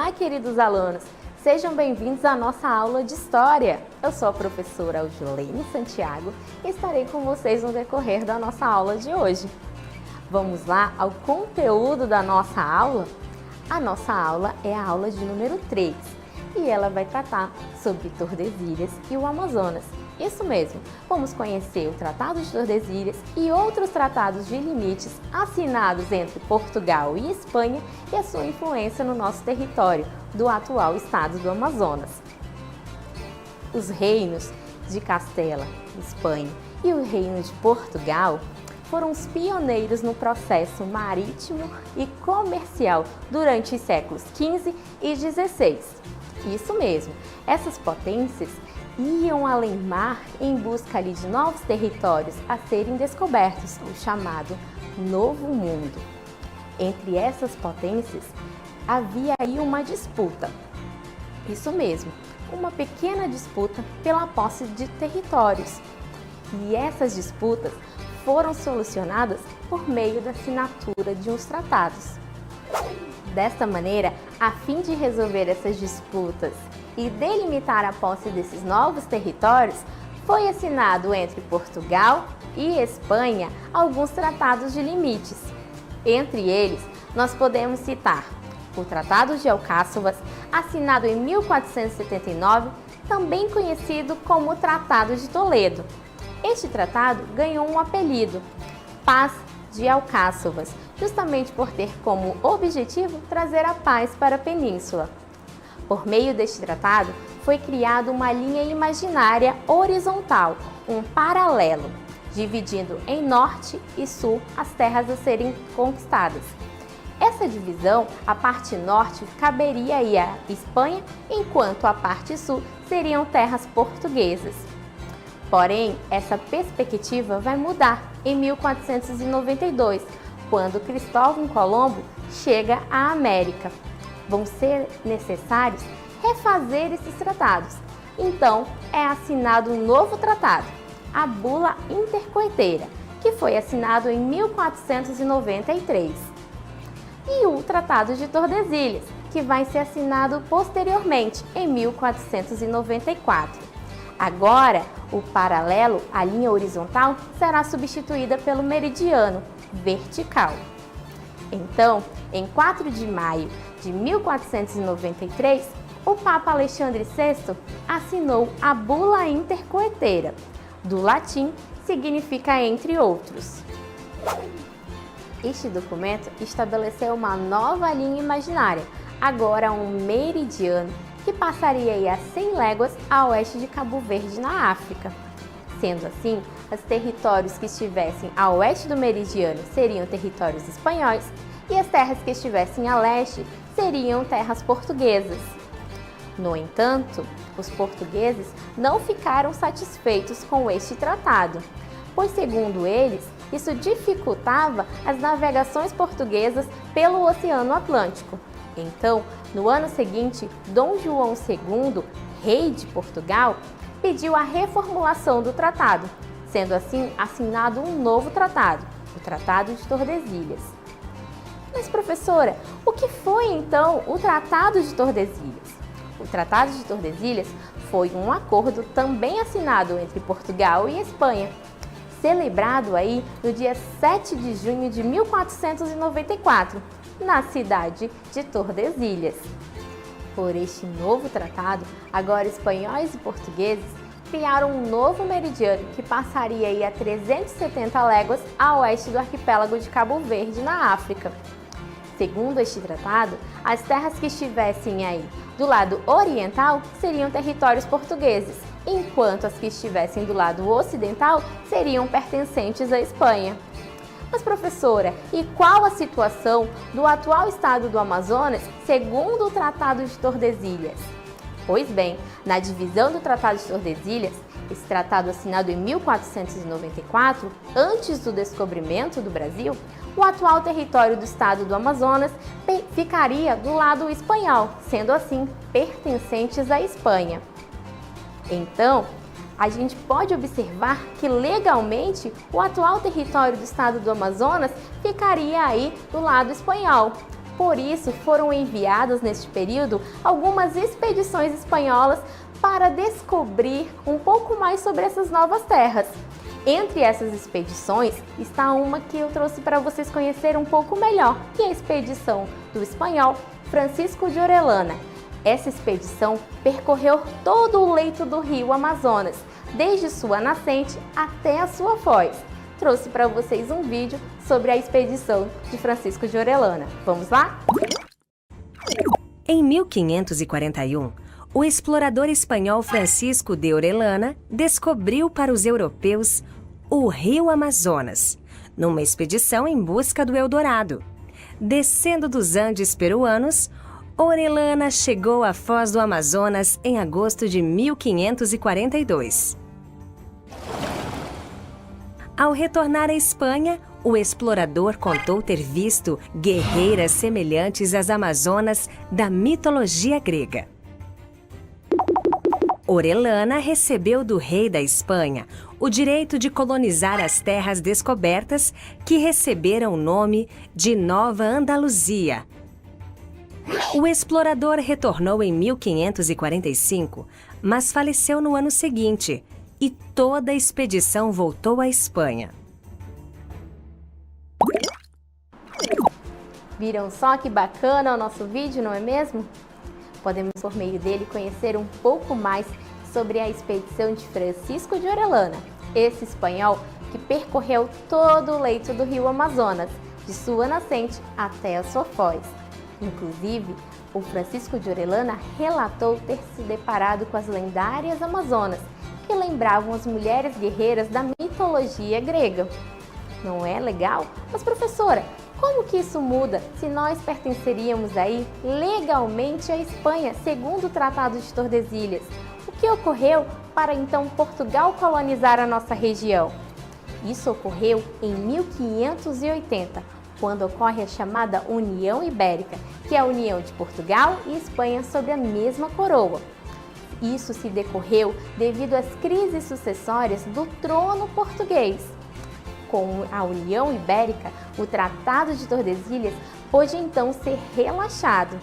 Olá, queridos alunos! Sejam bem-vindos à nossa aula de História. Eu sou a professora Aldilene Santiago e estarei com vocês no decorrer da nossa aula de hoje. Vamos lá ao conteúdo da nossa aula? A nossa aula é a aula de número 3 e ela vai tratar sobre Tordesilhas e o Amazonas. Isso mesmo, vamos conhecer o Tratado de Tordesilhas e outros tratados de limites assinados entre Portugal e Espanha e a sua influência no nosso território do atual estado do Amazonas. Os reinos de Castela, Espanha, e o reino de Portugal foram os pioneiros no processo marítimo e comercial durante os séculos XV e XVI. Isso mesmo, essas potências iam além mar em busca de novos territórios a serem descobertos, o chamado Novo Mundo. Entre essas potências, havia aí uma disputa. Isso mesmo, uma pequena disputa pela posse de territórios. E essas disputas foram solucionadas por meio da assinatura de uns tratados. Desta maneira, a fim de resolver essas disputas e delimitar a posse desses novos territórios, foi assinado entre Portugal e Espanha alguns tratados de limites. Entre eles, nós podemos citar o Tratado de Alcáçovas, assinado em 1479, também conhecido como Tratado de Toledo. Este tratado ganhou um apelido, Paz de Alcáçovas, justamente por ter como objetivo trazer a paz para a península. Por meio deste tratado, foi criada uma linha imaginária horizontal, um paralelo, dividindo em norte e sul as terras a serem conquistadas. Essa divisão, a parte norte caberia aí à Espanha, enquanto a parte sul seriam terras portuguesas. Porém, essa perspectiva vai mudar em 1492, quando Cristóvão Colombo chega à América. Vão ser necessários refazer esses tratados. Então, é assinado um novo tratado, a Bula Intercoeteira, que foi assinado em 1493. E o Tratado de Tordesilhas, que vai ser assinado posteriormente, em 1494. Agora, o paralelo, a linha horizontal, será substituída pelo meridiano vertical. Então, em 4 de maio de 1493, o Papa Alexandre VI assinou a Bula Intercoeteira. Do latim, significa entre outros. Este documento estabeleceu uma nova linha imaginária, agora um meridiano, que passaria a 100 léguas a oeste de Cabo Verde, na África. Sendo assim, os territórios que estivessem a oeste do meridiano seriam territórios espanhóis e as terras que estivessem a leste seriam terras portuguesas. No entanto, os portugueses não ficaram satisfeitos com este tratado, pois, segundo eles, isso dificultava as navegações portuguesas pelo Oceano Atlântico. Então, no ano seguinte, Dom João II, rei de Portugal, pediu a reformulação do tratado, sendo assim assinado um novo tratado, o Tratado de Tordesilhas. Mas, professora, o que foi então o Tratado de Tordesilhas? O Tratado de Tordesilhas foi um acordo também assinado entre Portugal e Espanha, celebrado aí no dia 7 de junho de 1494, na cidade de Tordesilhas. Por este novo tratado, agora espanhóis e portugueses criaram um novo meridiano que passaria aí a 370 léguas a oeste do arquipélago de Cabo Verde, na África. Segundo este tratado, as terras que estivessem aí do lado oriental seriam territórios portugueses, enquanto as que estivessem do lado ocidental seriam pertencentes à Espanha. Mas, professora, e qual a situação do atual estado do Amazonas segundo o Tratado de Tordesilhas? Pois bem, na divisão do Tratado de Tordesilhas, esse tratado assinado em 1494, antes do descobrimento do Brasil, o atual território do estado do Amazonas ficaria do lado espanhol, sendo assim pertencentes à Espanha. Então, a gente pode observar que legalmente o atual território do estado do Amazonas ficaria aí do lado espanhol. Por isso, foram enviadas neste período algumas expedições espanholas para descobrir um pouco mais sobre essas novas terras. Entre essas expedições está uma que eu trouxe para vocês conhecerem um pouco melhor, que é a expedição do espanhol Francisco de Orellana. Essa expedição percorreu todo o leito do rio Amazonas, desde sua nascente até a sua foz. Trouxe para vocês um vídeo sobre a expedição de Francisco de Orellana. Vamos lá? Em 1541, o explorador espanhol Francisco de Orellana descobriu para os europeus o rio Amazonas, numa expedição em busca do Eldorado. Descendo dos Andes peruanos, Orellana chegou à foz do Amazonas em agosto de 1542. Ao retornar à Espanha, o explorador contou ter visto guerreiras semelhantes às Amazonas da mitologia grega. Orellana recebeu do rei da Espanha o direito de colonizar as terras descobertas que receberam o nome de Nova Andaluzia. O explorador retornou em 1545, mas faleceu no ano seguinte, e toda a expedição voltou à Espanha. Viram só que bacana o nosso vídeo, não é mesmo? Podemos, por meio dele, conhecer um pouco mais sobre a expedição de Francisco de Orellana, esse espanhol que percorreu todo o leito do rio Amazonas, de sua nascente até a sua foz. Inclusive, o Francisco de Orellana relatou ter se deparado com as lendárias Amazonas, que lembravam as mulheres guerreiras da mitologia grega. Não é legal? Mas, professora, como que isso muda se nós pertenceríamos aí legalmente à Espanha, segundo o Tratado de Tordesilhas? O que ocorreu para então Portugal colonizar a nossa região? Isso ocorreu em 1580, quando ocorre a chamada União Ibérica, que é a união de Portugal e Espanha sob a mesma coroa. Isso se decorreu devido às crises sucessórias do trono português. Com a União Ibérica, o Tratado de Tordesilhas pôde então ser relaxado.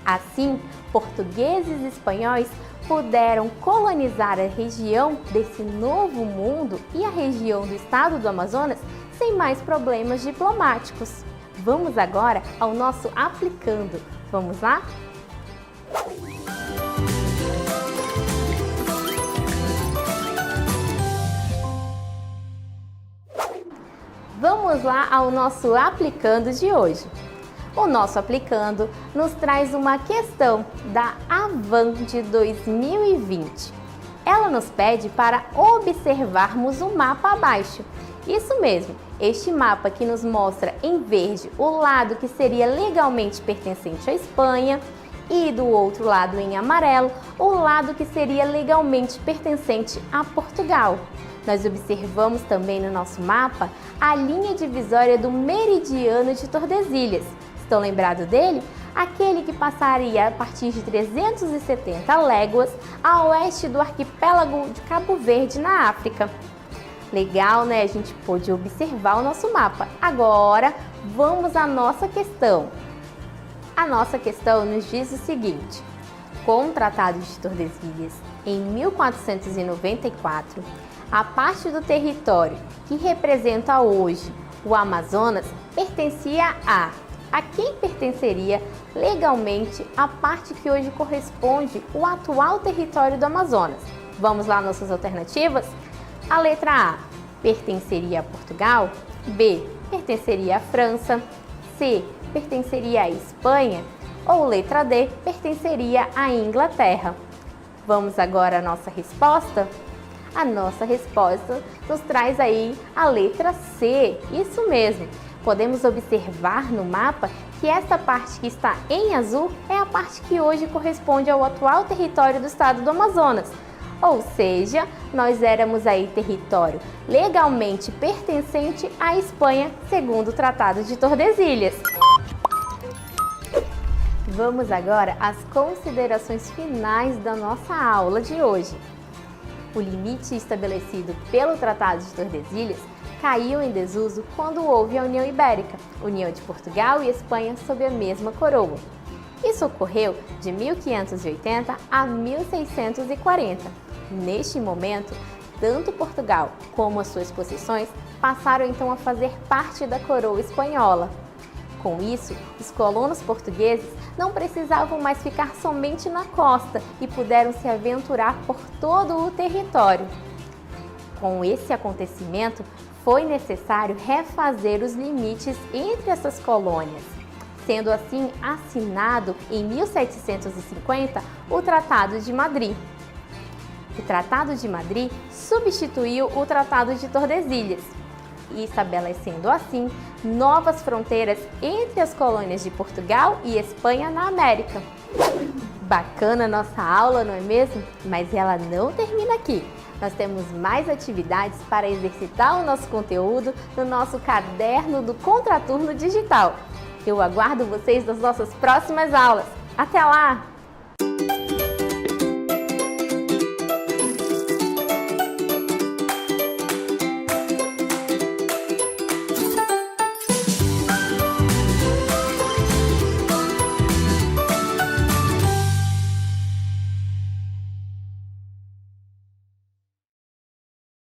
Assim, portugueses e espanhóis puderam colonizar a região desse novo mundo e a região do estado do Amazonas sem mais problemas diplomáticos. Vamos agora ao nosso aplicando. Vamos lá? Vamos lá ao nosso aplicando de hoje. O nosso aplicando nos traz uma questão da Avan de 2020. Ela nos pede para observarmos o mapa abaixo. Isso mesmo, este mapa que nos mostra em verde o lado que seria legalmente pertencente à Espanha e do outro lado em amarelo o lado que seria legalmente pertencente a Portugal. Nós observamos também no nosso mapa a linha divisória do meridiano de Tordesilhas. Estão lembrados dele? Aquele que passaria a partir de 370 léguas a oeste do arquipélago de Cabo Verde, na África. Legal, né? A gente pôde observar o nosso mapa. Agora, vamos à nossa questão. A nossa questão nos diz o seguinte: com o Tratado de Tordesilhas, em 1494, a parte do território que representa hoje o Amazonas pertencia a quem pertenceria legalmente a parte que hoje corresponde ao atual território do Amazonas. Vamos lá, nossas alternativas? A letra A pertenceria a Portugal, B pertenceria à França, C pertenceria à Espanha ou letra D pertenceria à Inglaterra. Vamos agora à nossa resposta? A nossa resposta nos traz aí a letra C, isso mesmo. Podemos observar no mapa que esta parte que está em azul é a parte que hoje corresponde ao atual território do estado do Amazonas. Ou seja, nós éramos aí território legalmente pertencente à Espanha, segundo o Tratado de Tordesilhas. Vamos agora às considerações finais da nossa aula de hoje. O limite estabelecido pelo Tratado de Tordesilhas caiu em desuso quando houve a União Ibérica, união de Portugal e Espanha sob a mesma coroa. Isso ocorreu de 1580 a 1640. Neste momento, tanto Portugal como as suas possessões passaram então a fazer parte da coroa espanhola. Com isso, os colonos portugueses não precisavam mais ficar somente na costa e puderam se aventurar por todo o território. Com esse acontecimento, foi necessário refazer os limites entre essas colônias, sendo assim assinado em 1750 o Tratado de Madrid. O Tratado de Madrid substituiu o Tratado de Tordesilhas, e estabelecendo assim novas fronteiras entre as colônias de Portugal e Espanha na América. Bacana nossa aula, não é mesmo? Mas ela não termina aqui. Nós temos mais atividades para exercitar o nosso conteúdo no nosso caderno do Contraturno Digital. Eu aguardo vocês nas nossas próximas aulas. Até lá!